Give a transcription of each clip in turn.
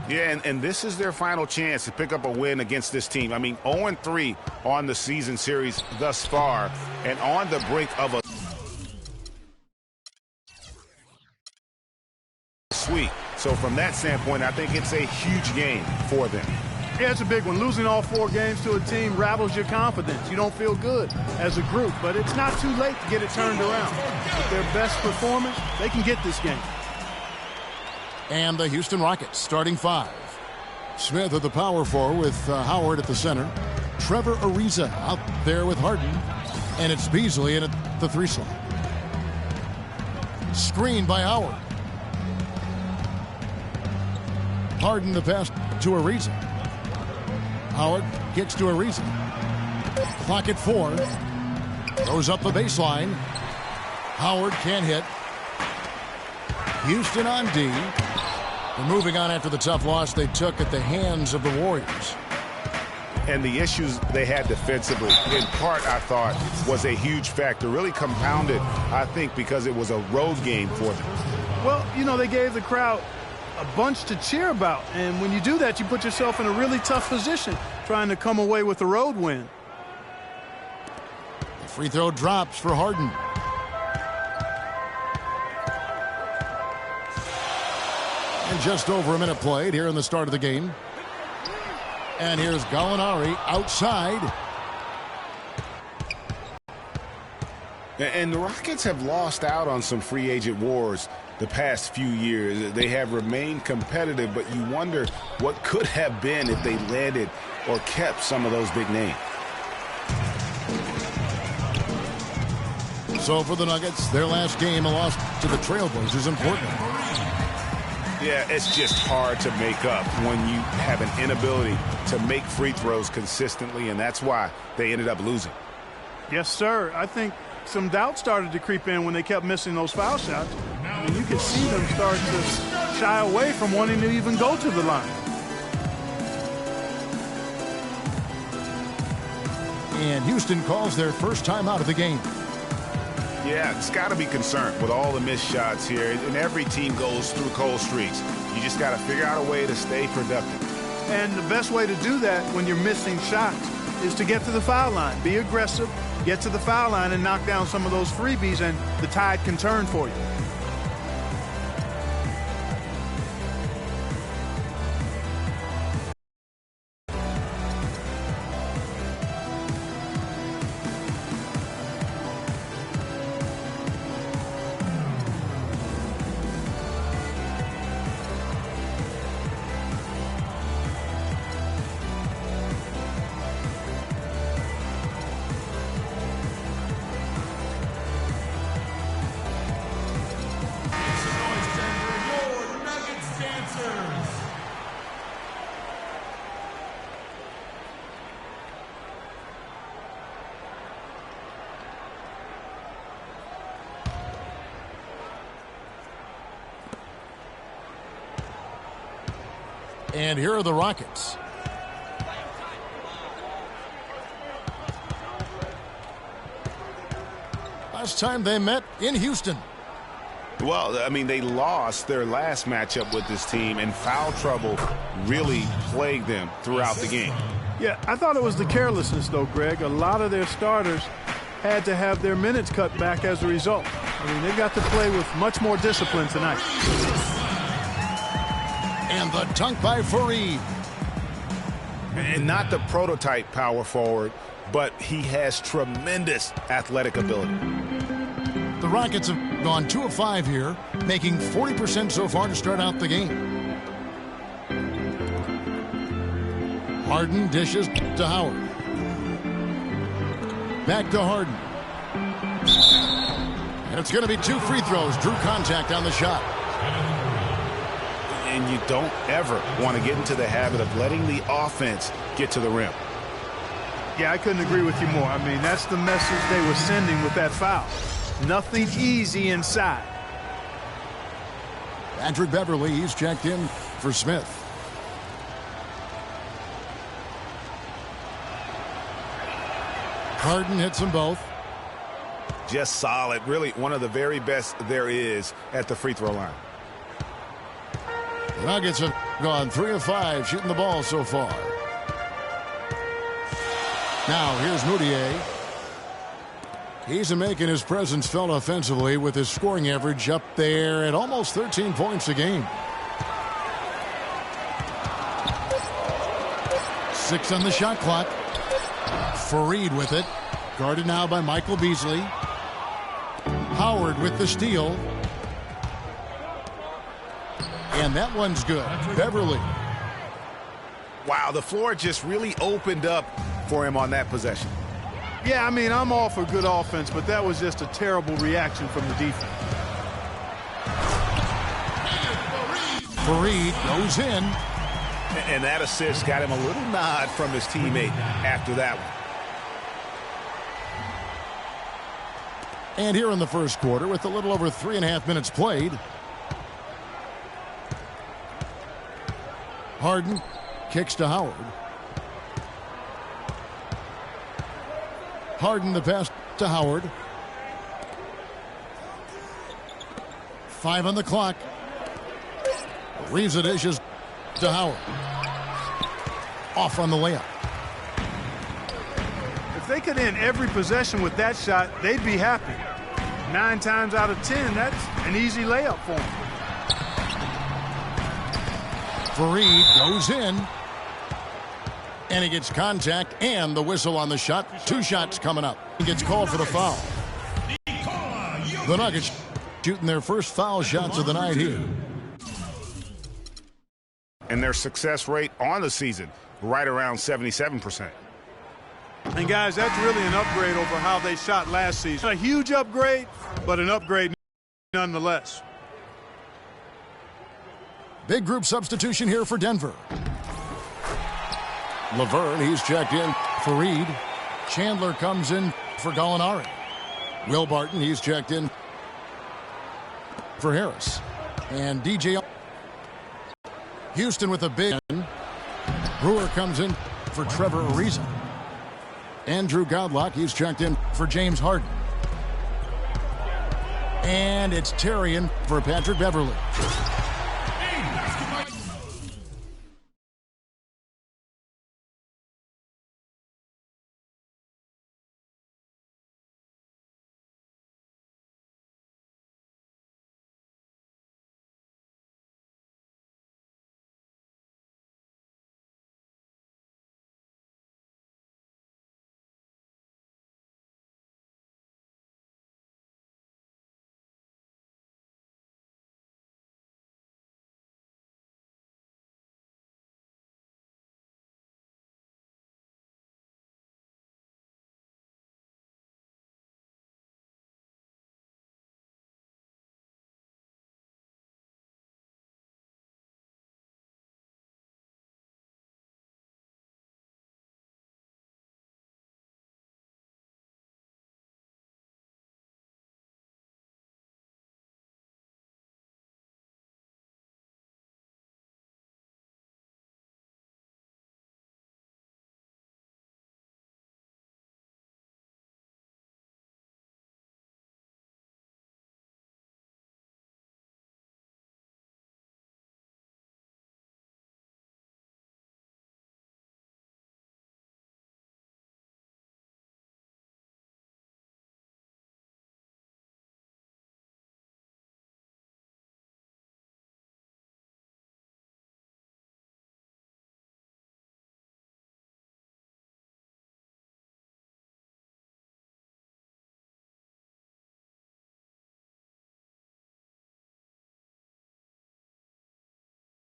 Yeah, and this is their final chance to pick up a win against this team. I mean, 0-3 on the season series thus far, and on the brink of a sweep. So from that standpoint, I think it's a huge game for them. Yeah, it's a big one. Losing all 4 games to a team rattles your confidence. You don't feel good as a group, but it's not too late to get it turned around. With their best performance, they can get this game. And the Houston Rockets starting 5. Smith at the power forward with Howard at the center. Trevor Ariza out there with Harden. And it's Beasley in at the 3 slot. Screen by Howard. Harden the pass to Ariza. Howard kicks to Ariza. Clock at 4. Goes up the baseline. Howard can't hit. Houston on D. They're moving on after the tough loss they took at the hands of the Warriors. And the issues they had defensively, in part, I thought, was a huge factor. Really compounded, I think, because it was a road game for them. Well, you know, they gave the crowd a bunch to cheer about. And when you do that, you put yourself in a really tough position trying to come away with a road win. The free throw drops for Harden. And just over a minute played here in the start of the game. And here's Gallinari outside. And the Rockets have lost out on some free agent wars the past few years. They have remained competitive, but you wonder what could have been if they landed or kept some of those big names. So for the Nuggets, their last game, a loss to the Trailblazers in Portland. Yeah, it's just hard to make up when you have an inability to make free throws consistently, and that's why they ended up losing. Yes, sir. I think some doubt started to creep in when they kept missing those foul shots. And you could see them start to shy away from wanting to even go to the line. And Houston calls their first time out of the game. Yeah, it's got to be concerned with all the missed shots here, and every team goes through cold streaks. You just got to figure out a way to stay productive. And the best way to do that when you're missing shots is to get to the foul line. Be aggressive, get to the foul line, and knock down some of those freebies, and the tide can turn for you. And here are the Rockets. Last time they met in Houston. Well, I mean, they lost their last matchup with this team, and foul trouble really plagued them throughout the game. Yeah, I thought it was the carelessness, though, Greg. A lot of their starters had to have their minutes cut back as a result. I mean, they've got to play with much more discipline tonight. And the dunk by Fareed. And not the prototype power forward, but he has tremendous athletic ability. The Rockets have gone 2 of 5 here, making 40% so far to start out the game. Harden dishes to Howard. Back to Harden. And it's going to be 2 free throws. Drew contact on the shot. And you don't ever want to get into the habit of letting the offense get to the rim. Yeah, I couldn't agree with you more. I mean, that's the message they were sending with that foul. Nothing easy inside. Patrick Beverly, he's checked in for Smith. Harden hits them both. Just solid. Really one of the very best there is at the free throw line. The Nuggets have Gone 3 of 5 shooting the ball so far. Now here's Moutier. He's making his presence felt offensively with his scoring average up there at almost 13 points a game. 6 on the shot clock. Fareed with it. Guarded now by Michael Beasley. Howard with the steal. And that one's good. Beverly. Wow, the floor just really opened up for him on that possession. Yeah, I mean, I'm all for good offense, but that was just a terrible reaction from the defense. Fareed goes in. And that assist got him a little nod from his teammate after that one. And here in the first quarter, with a little over 3.5 minutes played, Harden kicks to Howard. Harden the pass to Howard. 5 on the clock. Ariza dishes to Howard. Off on the layup. If they could end every possession with that shot, they'd be happy. 9 times out of 10, that's an easy layup for them. Fareed goes in. And he gets contact and the whistle on the shot. 2 shots coming up. He gets called for the foul. The Nuggets shooting their first foul shots of the night here. And their success rate on the season, right around 77%. And guys, that's really an upgrade over how they shot last season. A huge upgrade, but an upgrade nonetheless. Big group substitution here for Denver. Laverne, he's checked in. Fareed. Chandler comes in for Gallinari. Will Barton, he's checked in for Harris. And DJ Houston with a big one. Brewer comes in for Trevor Ariza. Andrew Godlock, he's checked in for James Harden. And it's Terry in for Patrick Beverly.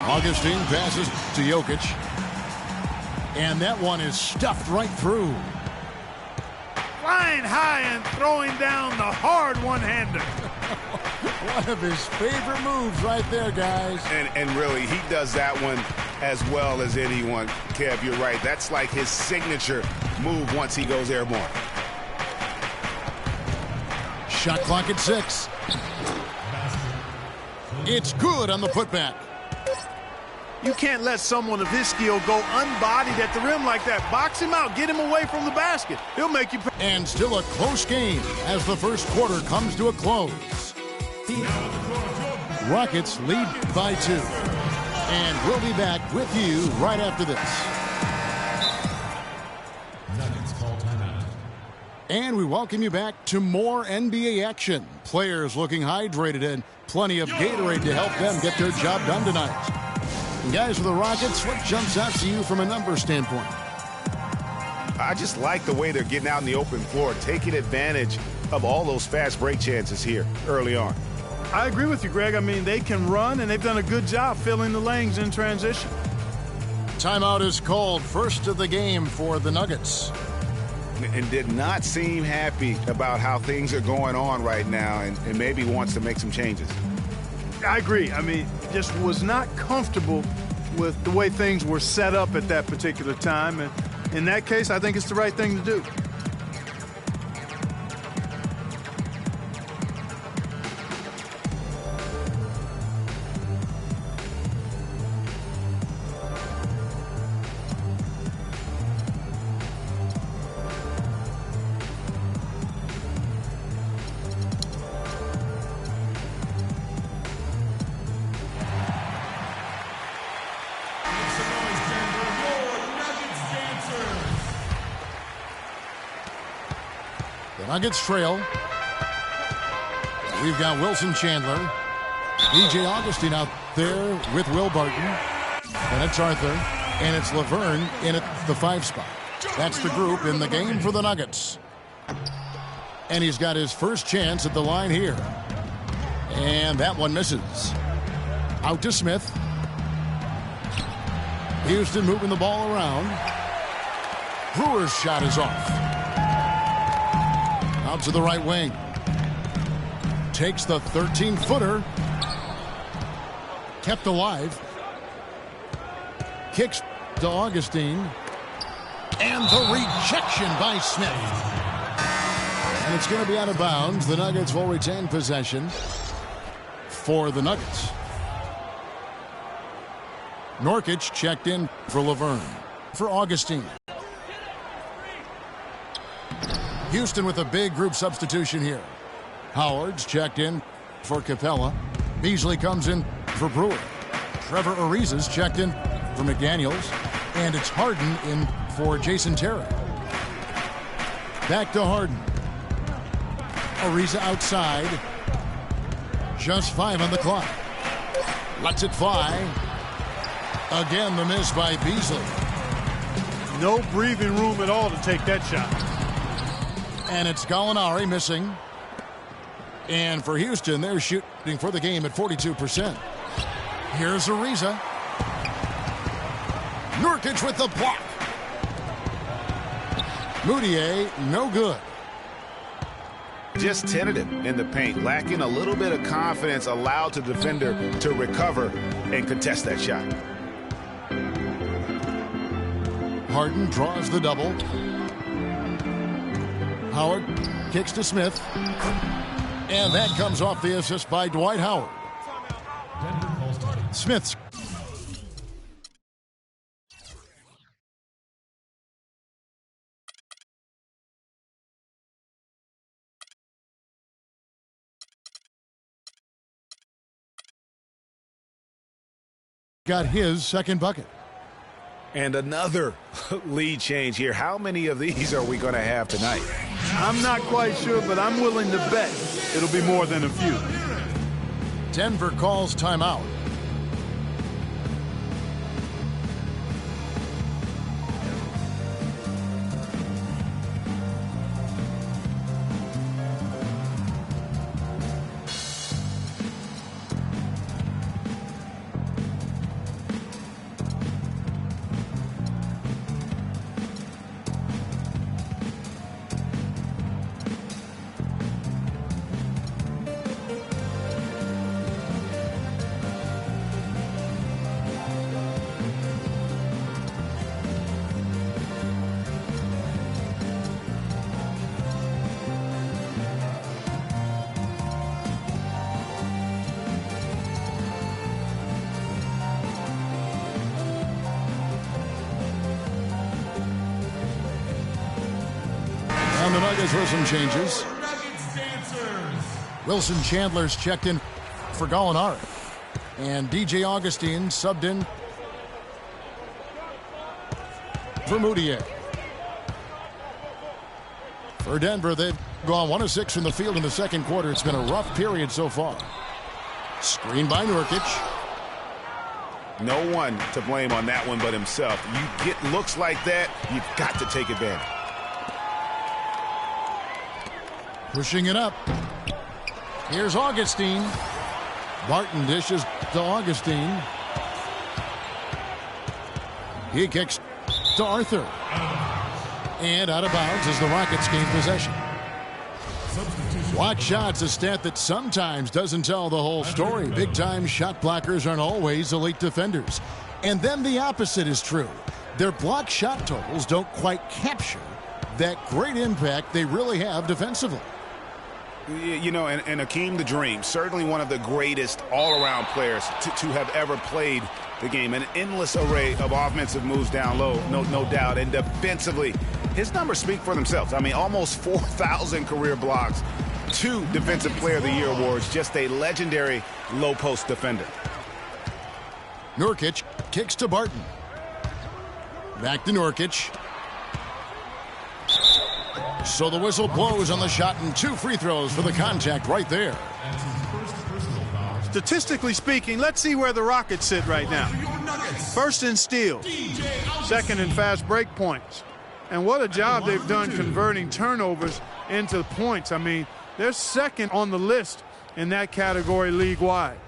Augustine passes to Jokic. And that one is stuffed right through. Flying high and throwing down the hard one-hander. One of his favorite moves right there, guys. And really, he does that one as well as anyone. Kev, you're right. That's like his signature move once he goes airborne. Shot clock at 6. It's good on the putback. You can't let someone of his skill go unbodied at the rim like that. Box him out. Get him away from the basket. He'll make you pay. And still a close game as the first quarter comes to a close. Rockets lead by 2. And we'll be back with you right after this. And we welcome you back to more NBA action. Players looking hydrated and plenty of Gatorade to help them get their job done tonight. And guys, for the Rockets, what jumps out to you from a numbers standpoint? I just like the way they're getting out in the open floor, taking advantage of all those fast break chances here early on. I agree with you, Greg. I mean, they can run, and they've done a good job filling the lanes in transition. Timeout is called. First of the game for the Nuggets. And did not seem happy about how things are going on right now and maybe wants to make some changes. I agree. I mean, just was not comfortable with the way things were set up at that particular time. And in that case, I think it's the right thing to do. Nuggets trail. We've got Wilson Chandler. DJ Augustine out there with Will Barton. And it's Arthur. And it's Laverne in at the 5 spot. That's the group in the game for the Nuggets. And he's got his first chance at the line here. And that one misses. Out to Smith. Houston moving the ball around. Brewer's shot is off. Out to the right wing. Takes the 13-footer. Kept alive. Kicks to Augustine. And the rejection by Smith. And it's going to be out of bounds. The Nuggets will retain possession for the Nuggets. Nurkic checked in for Laverne. For Augustine. Houston with a big group substitution here. Howard's checked in for Capella. Beasley comes in for Brewer. Trevor Ariza's checked in for McDaniels. And it's Harden in for Jason Terry. Back to Harden. Ariza outside. Just 5 on the clock. Lets it fly. Again, the miss by Beasley. No breathing room at all to take that shot. And it's Gallinari missing. And for Houston, they're shooting for the game at 42%. Here's Ariza. Nurkic with the block. Moutier, no good. Just tentative in the paint, lacking a little bit of confidence, allowed the defender to recover and contest that shot. Harden draws the double. Howard kicks to Smith. And that comes off the assist by Dwight Howard. Smith's. Got his second bucket. And another lead change here. How many of these are we going to have tonight? I'm not quite sure, but I'm willing to bet it'll be more than a few. Denver calls timeout. The Nuggets with some changes. Wilson Chandler's checked in for Gallinari. And DJ Augustine subbed in for Moutier. For Denver, they've gone 1 of 6 from the field in the second quarter. It's been a rough period so far. Screen by Nurkic. No one to blame on that one but himself. You get looks like that, you've got to take advantage. Pushing it up. Here's Augustine. Barton dishes to Augustine. He kicks to Arthur. And out of bounds as the Rockets gain possession. Block shots, a stat that sometimes doesn't tell the whole story. Big-time shot blockers aren't always elite defenders. And then the opposite is true. Their block shot totals don't quite capture that great impact they really have defensively. You know, and Hakeem the Dream, certainly one of the greatest all-around players to have ever played the game. An endless array of offensive moves down low, no doubt. And defensively, his numbers speak for themselves. I mean, almost 4,000 career blocks, 2 Defensive Player of the Year awards, just a legendary low-post defender. Nurkic kicks to Barton. Back to Nurkic. So the whistle blows on the shot and 2 free throws for the contact right there. Statistically speaking, let's see where the Rockets sit right now. First in steals, second in fast break points. And what a job they've done converting turnovers into points. I mean, they're second on the list in that category league-wide.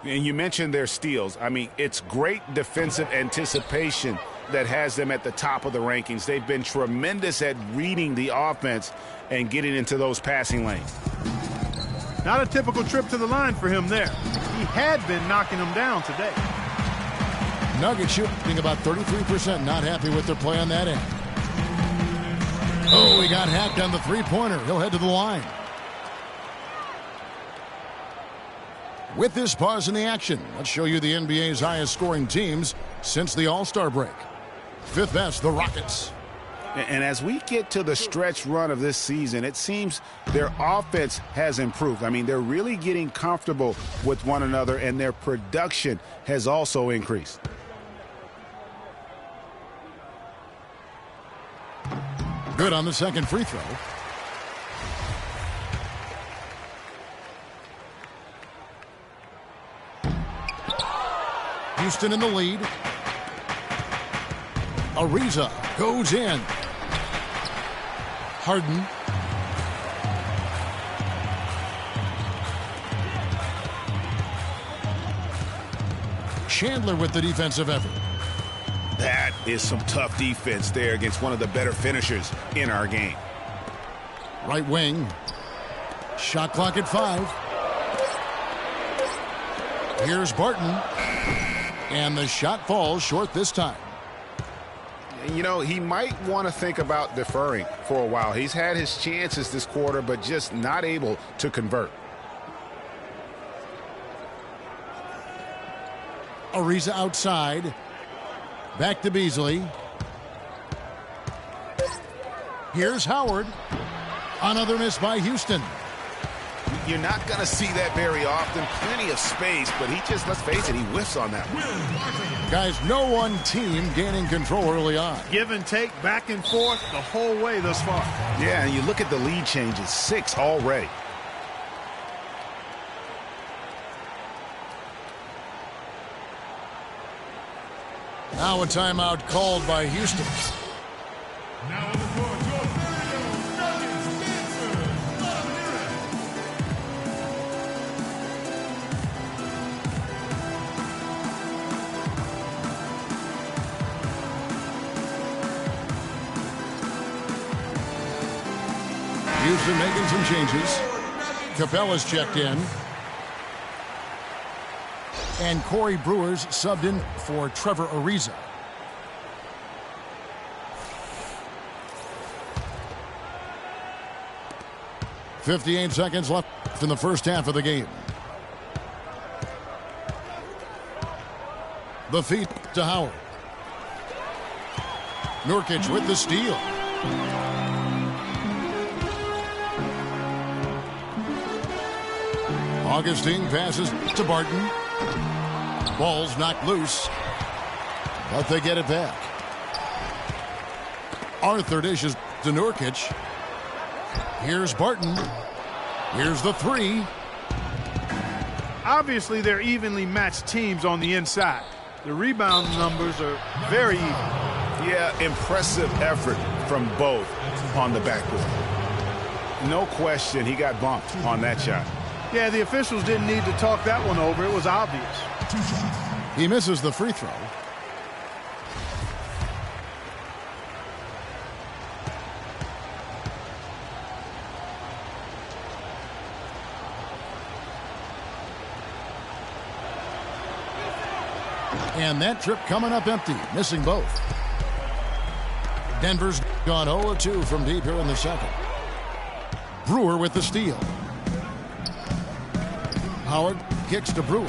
And you mentioned their steals. I mean, it's great defensive anticipation that has them at the top of the rankings. They've been tremendous at reading the offense and getting into those passing lanes. Not a typical trip to the line for him there. He had been knocking them down today. Nuggets shooting about 33%. Not happy with their play on that end. Oh, he got hacked on the three-pointer. He'll head to the line. With this pause in the action, let's show you the NBA's highest scoring teams since the All-Star break. 5th best, the Rockets. And as we get to the stretch run of this season, it seems their offense has improved. I mean, they're really getting comfortable with one another, and their production has also increased. Good on the second free throw. Houston in the lead. Ariza goes in. Harden. Chandler with the defensive effort. That is some tough defense there against one of the better finishers in our game. Right wing. Shot clock at 5. Here's Barton. And the shot falls short this time. You know, he might want to think about deferring for a while. He's had his chances this quarter, but just not able to convert. Ariza outside. Back to Beasley. Here's Howard. Another miss by Houston. You're not going to see that very often. Plenty of space, but he just, let's face it, he whiffs on that one. Guys, no one team gaining control early on. Give and take, back and forth the whole way thus far. Yeah, and you look at the lead changes, 6 already. Now a timeout called by Houston. Now on the court, your very own Nuggets dancer, Ramirez. Houston making some changes. Capella's checked in. And Corey Brewer's subbed in for Trevor Ariza. .58 seconds left in the first half of the game. The feed to Howard. Nurkic with the steal. Augustine passes to Barton. Ball's knocked loose, but they get it back. Arthur dishes to Nurkic. Here's Barton. Here's the three. Obviously, they're evenly matched teams on the inside. The rebound numbers are very even. Yeah, impressive effort from both on the backcourt. No question he got bumped on that shot. Yeah, the officials didn't need to talk that one over. It was obvious. He misses the free throw. And that trip coming up empty, missing both. Denver's gone 0-2 from deep here in the second. Brewer with the steal. Howard kicks to Brewer.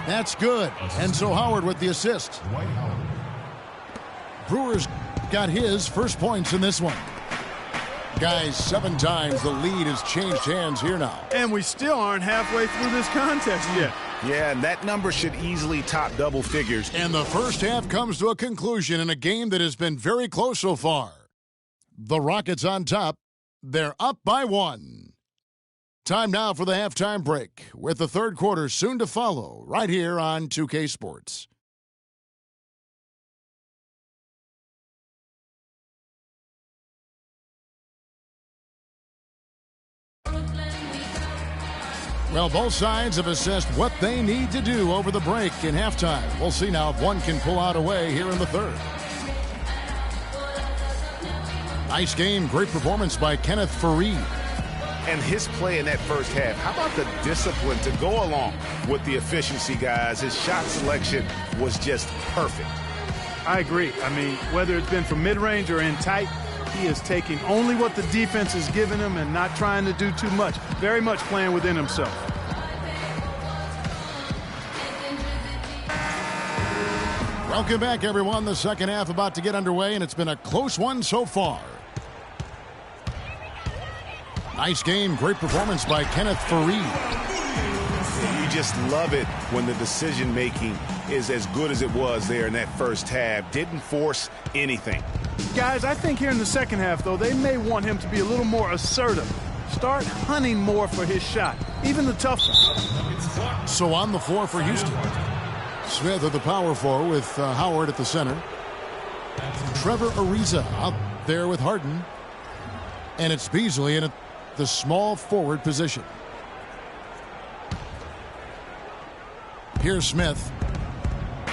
That's good. And so Howard with the assist. Brewer's got his first points in this one. Guys, 7 times the lead has changed hands here now. And we still aren't halfway through this contest yet. Yeah, and that number should easily top double figures. And the first half comes to a conclusion in a game that has been very close so far. The Rockets on top. They're up by 1. Time now for the halftime break, with the third quarter soon to follow, right here on 2K Sports. Well, both sides have assessed what they need to do over the break in halftime. We'll see now if one can pull out a way here in the third. Nice game, great performance by Kenneth Faried. And his play in that first half, how about the discipline to go along with the efficiency, guys? His shot selection was just perfect. I agree. I mean, whether it's been from mid-range or in tight, he is taking only what the defense is giving him and not trying to do too much. Very much playing within himself. Welcome back, everyone. The second half about to get underway, and it's been a close one so far. Nice game, great performance by Kenneth Faried. You just love it when the decision-making is as good as it was there in that first half. Didn't force anything. Guys, I think here in the second half, though, they may want him to be a little more assertive. Start hunting more for his shot, even the tough one. So on the floor for Houston. Smith at the power forward with Howard at the center. Trevor Ariza out there with Harden. And it's Beasley in the small forward position. Here's Smith.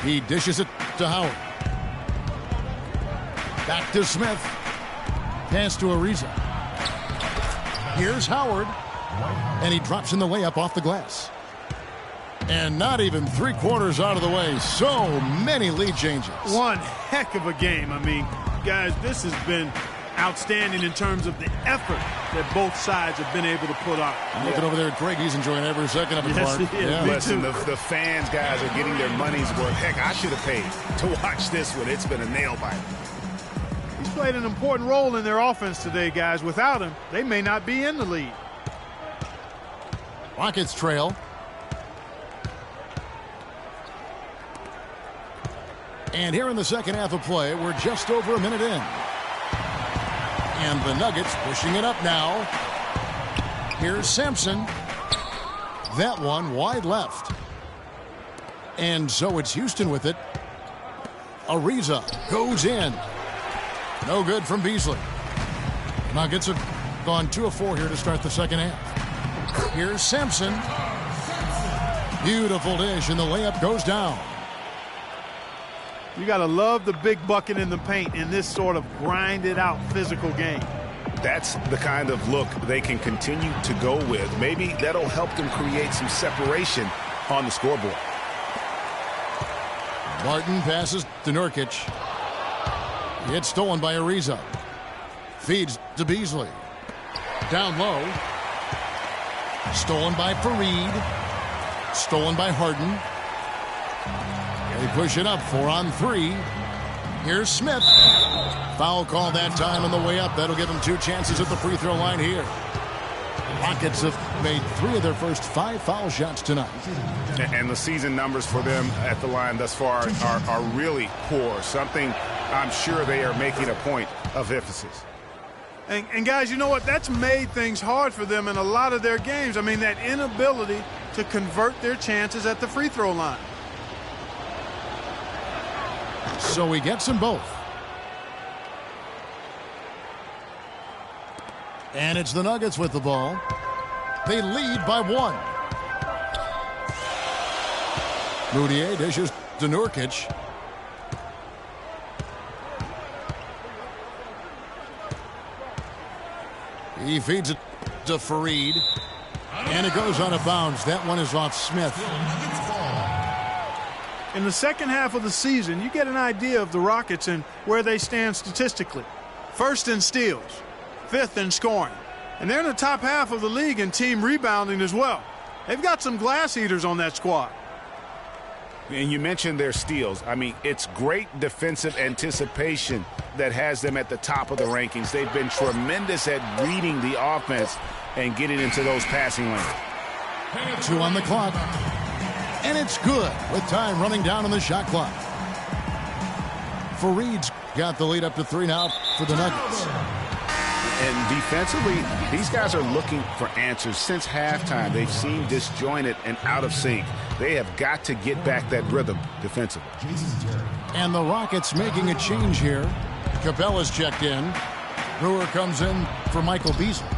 He dishes it to Howard. Back to Smith. Pass to Ariza. Here's Howard. And he drops in the layup off the glass. And not even 3/4 out of the way. So many lead changes. One heck of a game. I mean, guys, this has been outstanding in terms of the effort that both sides have been able to put on. I'm looking over there at Craig. He's enjoying every second of it, Yes, Clark. he is. Yeah. Me Listen, too. the fans, guys, are getting their money's worth. Heck, I should have paid to watch this one. It's been a nail-biter. He's played an important role in their offense today, guys. Without him, they may not be in the lead. Rockets trail. And here in the second half of play, we're just over a minute in. And the Nuggets pushing it up now. Here's Sampson. That one wide left. And so it's Houston with it. Ariza goes in. No good from Beasley. Nuggets have gone 2 of 4 here to start the second half. Here's Sampson. Beautiful dish, and the layup goes down. You got to love the big bucket in the paint in this sort of grinded-out physical game. That's the kind of look they can continue to go with. Maybe that'll help them create some separation on the scoreboard. Martin passes to Nurkic. It's stolen by Ariza. Feeds to Beasley. Down low. Stolen by Faried. Stolen by Harden. They push it up 4 on 3. Here's Smith. Foul call that time on the way up. That'll give him 2 chances at the free throw line here. Rockets have made 3 of their first 5 foul shots tonight. And the season numbers for them at the line thus far are really poor. Something I'm sure they are making a point of emphasis. And guys, you know what? That's made things hard for them in a lot of their games. I mean, that inability to convert their chances at the free throw line. So he gets them both. And it's the Nuggets with the ball. They lead by 1. Moutier dishes to Nurkic. He feeds it to Fareed. And it goes out of bounds. That one is off Smith. In the second half of the season, you get an idea of the Rockets and where they stand statistically. First in steals, 5th in scoring. And they're in the top half of the league in team rebounding as well. They've got some glass eaters on that squad. And you mentioned their steals. I mean, it's great defensive anticipation that has them at the top of the rankings. They've been tremendous at reading the offense and getting into those passing lanes. 2 on the clock. And it's good with time running down on the shot clock. Fareed's got the lead up to 3 now for the Nuggets. And defensively, these guys are looking for answers since halftime. They've seemed disjointed and out of sync. They have got to get back that rhythm defensively. And the Rockets making a change here. Capella's checked in. Brewer comes in for Michael Beasley.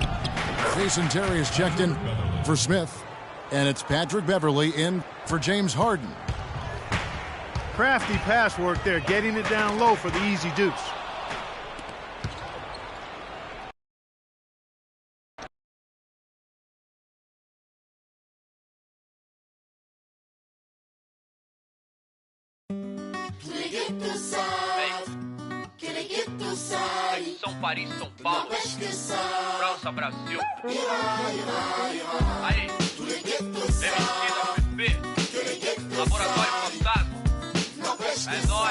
Jason Terry is checked in for Smith. And it's Patrick Beverley in for James Harden. Crafty pass work there, getting it down low for the easy deuce. São Paris, São Paulo, França, Brasil. Aí, MC da UFP, Laboratório Fantasma. É nóis.